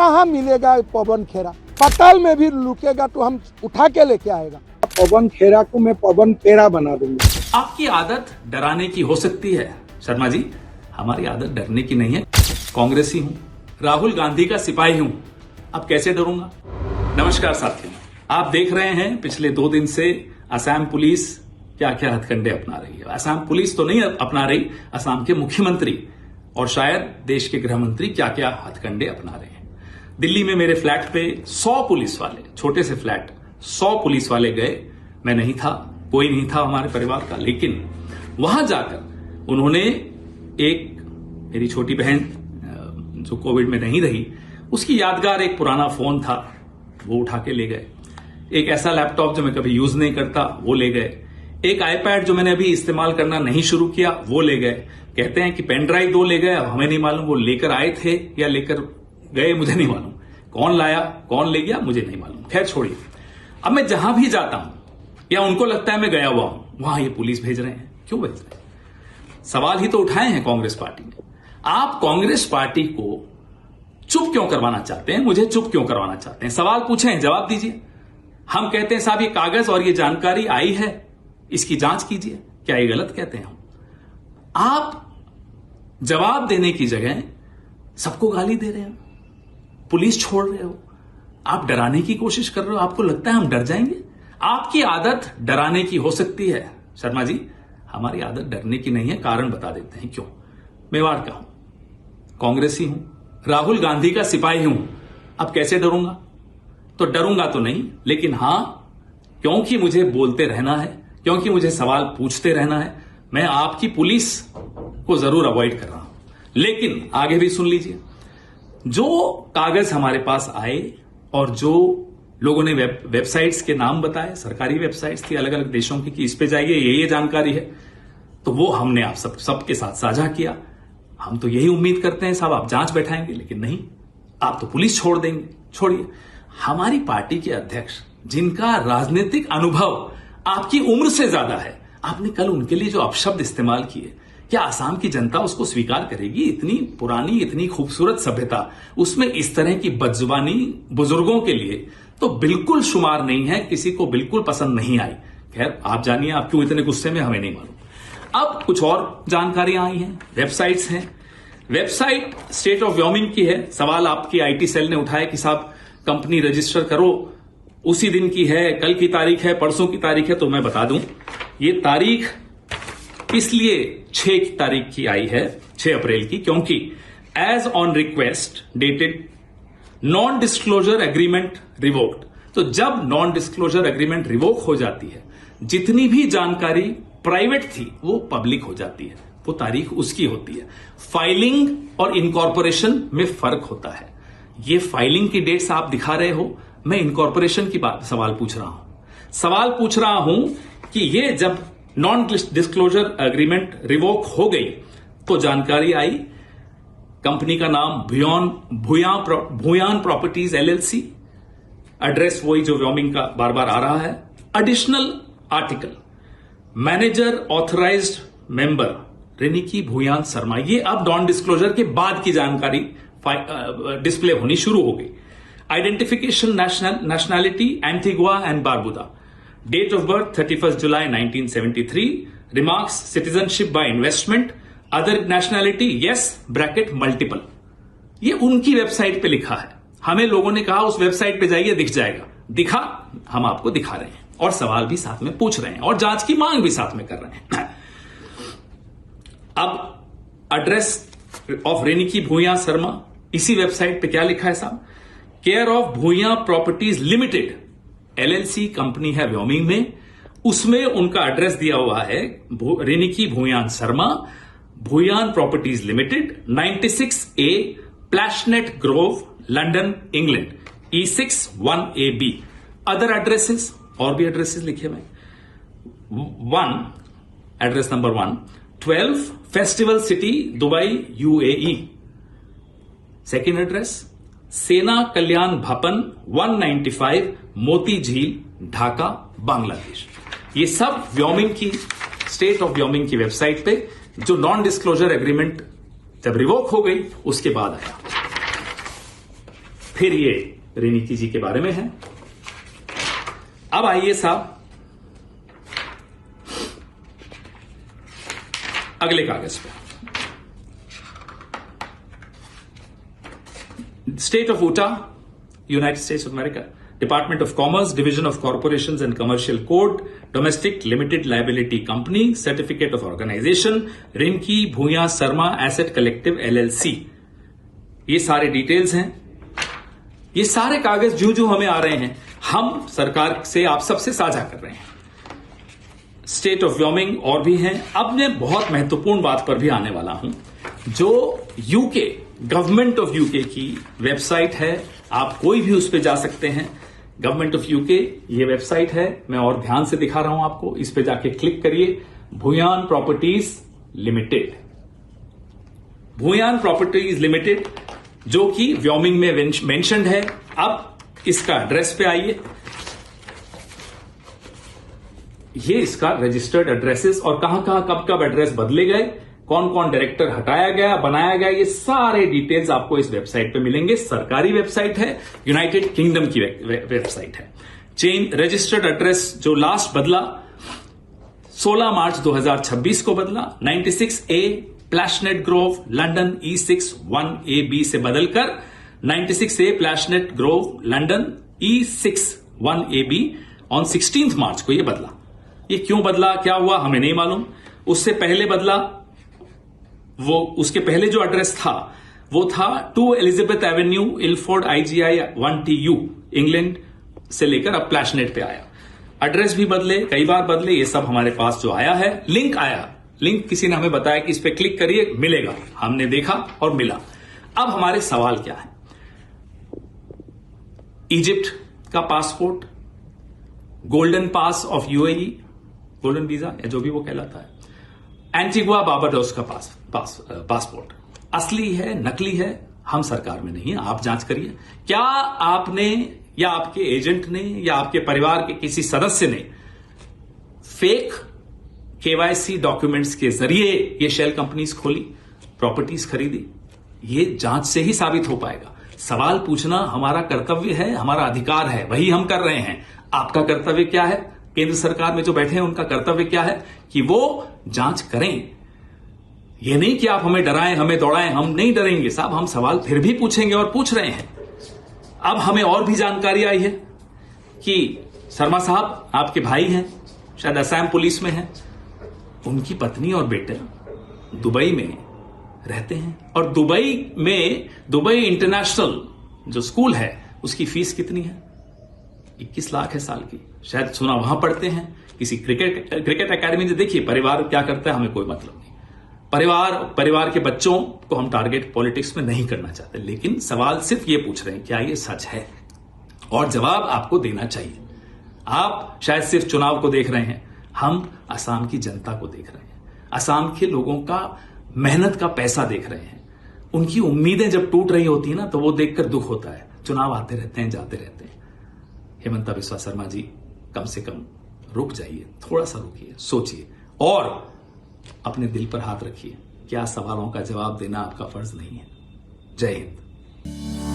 कहाँ मिलेगा पवन खेरा? पताल में भी लुकेगा तो हम उठा के लेके आएगा। पवन खेरा को मैं पवन पेरा बना दूंगा। आपकी आदत डराने की हो सकती है शर्मा जी, हमारी आदत डरने की नहीं है। कांग्रेसी हूं, राहुल गांधी का सिपाही हूं, अब कैसे डरूंगा। नमस्कार साथियों, आप देख रहे हैं पिछले 2 दिन से असम पुलिस क्या क्या हथकंडे अपना रही है। असम पुलिस तो नहीं अपना रही, असम के मुख्यमंत्री और शायद देश के गृह मंत्री क्या क्या हथकंडे अपना रहे हैं। दिल्ली में मेरे फ्लैट पे 100 पुलिस वाले, छोटे से फ्लैट 100 पुलिस वाले गए। मैं नहीं था, कोई नहीं था हमारे परिवार का, लेकिन वहां जाकर उन्होंने एक मेरी छोटी बहन जो कोविड में नहीं रही, उसकी यादगार एक पुराना फोन था, वो उठा के ले गए। एक ऐसा लैपटॉप जो मैं कभी यूज नहीं करता वो ले गए। एक आईपैड जो मैंने अभी इस्तेमाल करना नहीं शुरू किया वो ले गए। कहते हैं कि पेन ड्राइव 2 ले गए, अब हमें नहीं मालूम वो लेकर आए थे या लेकर गए, मुझे नहीं मालूम। कौन लाया कौन ले गया मुझे नहीं मालूम, खैर छोड़िए। अब मैं जहां भी जाता हूं या उनको लगता है मैं गया हुआ हूं, वहां ये पुलिस भेज रहे हैं। क्यों भेज रहे हैं? सवाल ही तो उठाए हैं कांग्रेस पार्टी ने। आप कांग्रेस पार्टी को चुप क्यों करवाना चाहते हैं? मुझे चुप क्यों करवाना चाहते हैं? सवाल पूछें, जवाब दीजिए। हम कहते हैं साहब ये कागज और ये जानकारी आई है, इसकी जांच कीजिए। क्या ये गलत कहते हैं हम? आप जवाब देने की जगह सबको गाली दे रहे हो, पुलिस छोड़ रहे हो, आप डराने की कोशिश कर रहे हो। आपको लगता है हम डर जाएंगे? आपकी आदत डराने की हो सकती है शर्मा जी, हमारी आदत डरने की नहीं है। कारण बता देते हैं क्यों। मेवाड़ का हूं, कांग्रेसी हूं, राहुल गांधी का सिपाही हूं, अब कैसे डरूंगा? तो डरूंगा तो नहीं, लेकिन हां, क्योंकि मुझे बोलते रहना है, क्योंकि मुझे सवाल पूछते रहना है, मैं आपकी पुलिस को जरूर अवॉइड कर रहा हूं। लेकिन आगे भी सुन लीजिए, जो कागज हमारे पास आए और जो लोगों ने वेबसाइट्स के नाम बताए, सरकारी वेबसाइट्स थी अलग अलग देशों की कि इस पे जाइए, ये जानकारी है, तो वो हमने आप सबके साथ साझा किया। हम तो यही उम्मीद करते हैं साहब आप जांच बैठाएंगे, लेकिन नहीं, आप तो पुलिस छोड़ देंगे। छोड़िए, हमारी पार्टी के अध्यक्ष जिनका राजनीतिक अनुभव आपकी उम्र से ज्यादा है, आपने कल उनके लिए जो अपशब्द इस्तेमाल किए, क्या आसाम की जनता उसको स्वीकार करेगी? इतनी पुरानी, इतनी खूबसूरत सभ्यता, उसमें इस तरह की बदजुबानी बुजुर्गों के लिए तो बिल्कुल शुमार नहीं है, किसी को बिल्कुल पसंद नहीं आई। खैर आप जानिए आप क्यों इतने गुस्से में, हमें नहीं मालूम। अब कुछ और जानकारियां आई हैं, वेबसाइट्स हैं। वेबसाइट स्टेट ऑफ व्योमिंग की है। सवाल आपकी आईटी सेल ने उठाया कि साहब कंपनी रजिस्टर करो, उसी दिन की है, कल की तारीख है, परसों की तारीख है। तो मैं बता दूं, ये तारीख इसलिए 6 तारीख की आई है, 6 अप्रैल की, क्योंकि as on request dated non disclosure agreement revoked. तो जब नॉन डिस्क्लोजर एग्रीमेंट रिवोक हो जाती है, जितनी भी जानकारी प्राइवेट थी वो पब्लिक हो जाती है, वो तारीख उसकी होती है। फाइलिंग और इनकॉर्पोरेशन में फर्क होता है। ये फाइलिंग की डेट्स आप दिखा रहे हो, मैं इनकॉर्पोरेशन की बात सवाल पूछ रहा हूं। सवाल पूछ रहा हूं कि ये जब नॉन डिस्क्लोजर एग्रीमेंट रिवोक हो गई तो जानकारी आई, कंपनी का नाम भूयान प्रॉपर्टीज LLC, एड्रेस वही जो व्योमिंग का बार बार आ रहा है। Additional article, manager authorised member Riniki Bhuyan Sarma. ये अब नॉन डिस्क्लोजर के बाद की जानकारी डिस्प्ले होनी शुरू हो गई। Identification nationality Antigua and Barbuda. Date of birth 31 July 1973। Remarks citizenship by investment. Other nationality yes bracket multiple. ये उनकी वेबसाइट पे लिखा है। हमें लोगों ने कहा उस वेबसाइट पे जाइए, दिख जाएगा। दिखा, हम आपको दिखा रहे हैं और सवाल भी साथ में पूछ रहे हैं और जांच की मांग भी साथ में कर रहे हैं। अब एड्रेस ऑफ रेनिकी भूया शर्मा, इसी वेबसाइट पे क्या लिखा है साहब? Care of Bhuyan properties limited LLC company है व्योमिंग में, उसमें उनका एड्रेस दिया हुआ है Riniki Bhuyan Sarma, Bhuyan properties limited, 96A Plashet Grove, London, England, E61AB। Other addresses, और भी एड्रेसेस लिखे हुए। 1 address number 1 12 festival city Dubai UAE। Second address Sena Kalyan भवन 195 मोती झील ढाका बांग्लादेश। ये सब व्योमिंग की, स्टेट ऑफ व्योमिंग की वेबसाइट पे जो नॉन डिस्क्लोजर एग्रीमेंट जब रिवोक हो गई उसके बाद आया। फिर ये रेणुकी जी के बारे में है। अब आइए साहब अगले कागज पे। State of Utah, United States of America, department of commerce, division of corporations and commercial code, domestic limited liability company, certificate of organization, Rinki Bhuya Sharma asset collective LLC। ये सारे डिटेल्स हैं। ये सारे कागज जो हमें आ रहे हैं, हम सरकार से आप सबसे साझा कर रहे हैं। स्टेट ऑफ व्योमिंग और भी हैं। अब मैं बहुत महत्वपूर्ण बात पर भी आने वाला हूं, जो यूके, गवर्नमेंट ऑफ यूके की वेबसाइट है। आप कोई भी उस पर जा सकते हैं। गवर्नमेंट ऑफ यूके ये वेबसाइट है, मैं और ध्यान से दिखा रहा हूं आपको। इस पे जाके क्लिक करिए, Bhuyan properties limited, Bhuyan properties limited, जो कि व्योमिंग में मेंशन्ड है। अब इसका एड्रेस पे आइए। ये इसका रजिस्टर्ड एड्रेसेस और कहां कब एड्रेस बदले गए, कौन कौन डायरेक्टर हटाया गया, बनाया गया, ये सारे डिटेल्स आपको इस वेबसाइट पे मिलेंगे। सरकारी वेबसाइट है, यूनाइटेड किंगडम की वेबसाइट है। चेंज रजिस्टर्ड एड्रेस जो लास्ट बदला 16 मार्च 2026 को बदला, 96A Plashet Grove London E6 1AB से बदलकर 96A Plashet Grove London E6 1AB on 16 March को यह बदला। ये क्यों बदला, क्या हुआ, हमें नहीं मालूम। उससे पहले बदला, वो उसके पहले जो एड्रेस था वो था 2 Elizabeth Avenue Ilford IGI 1TU England से लेकर अब प्लैशनेट पे आया। एड्रेस भी बदले, कई बार बदले। ये सब हमारे पास जो आया है, लिंक आया, लिंक किसी ने हमें बताया कि इस पे क्लिक करिए, मिलेगा। हमने देखा और मिला। अब हमारे सवाल क्या है? इजिप्ट का passport, Golden Pass of UAE, golden visa या जो भी वो कहलाता है, एंटीगुआ बारबाडोस का पासपोर्ट असली है नकली है, हम सरकार में नहीं है, आप जांच करिए। क्या आपने या आपके एजेंट ने या आपके परिवार के किसी सदस्य ने फेक KYC डॉक्यूमेंट्स के जरिए ये शेल कंपनीज खोली, प्रॉपर्टीज खरीदी? ये जांच से ही साबित हो पाएगा। सवाल पूछना हमारा कर्तव्य है, हमारा अधिकार है, वही हम कर रहे हैं। आपका कर्तव्य क्या है? केंद्र सरकार में जो बैठे हैं उनका कर्तव्य क्या है कि वो जांच करें। ये नहीं कि आप हमें डराएं, हमें दौड़ाएं। हम नहीं डरेंगे साहब, हम सवाल फिर भी पूछेंगे और पूछ रहे हैं। अब हमें और भी जानकारी आई है कि शर्मा साहब आपके भाई हैं, शायद असम पुलिस में हैं, उनकी पत्नी और बेटे दुबई में रहते हैं। और दुबई इंटरनेशनल जो स्कूल है उसकी फीस कितनी है? 21 लाख है साल की। शायद सुना वहां पढ़ते हैं किसी क्रिकेट एकेडमी में। देखिए परिवार क्या करता है हमें कोई मतलब नहीं। परिवार के बच्चों को हम टारगेट पॉलिटिक्स में नहीं करना चाहते, लेकिन सवाल सिर्फ ये पूछ रहे हैं क्या ये सच है, और जवाब आपको देना चाहिए। आप शायद सिर्फ चुनाव को देख रहे हैं, हम असम की जनता को देख रहे हैं, असम के लोगों का मेहनत का पैसा देख रहे हैं। उनकी उम्मीदें जब टूट रही होती है ना, तो वो देखकर दुख होता है। चुनाव आते रहते हैं, जाते रहते हैं। हेमंता बिस्वा शर्मा जी, कम से कम रुक जाइए, थोड़ा सा रुकिए, सोचिए और अपने दिल पर हाथ रखिए। क्या सवालों का जवाब देना आपका फर्ज नहीं है? जय हिंद।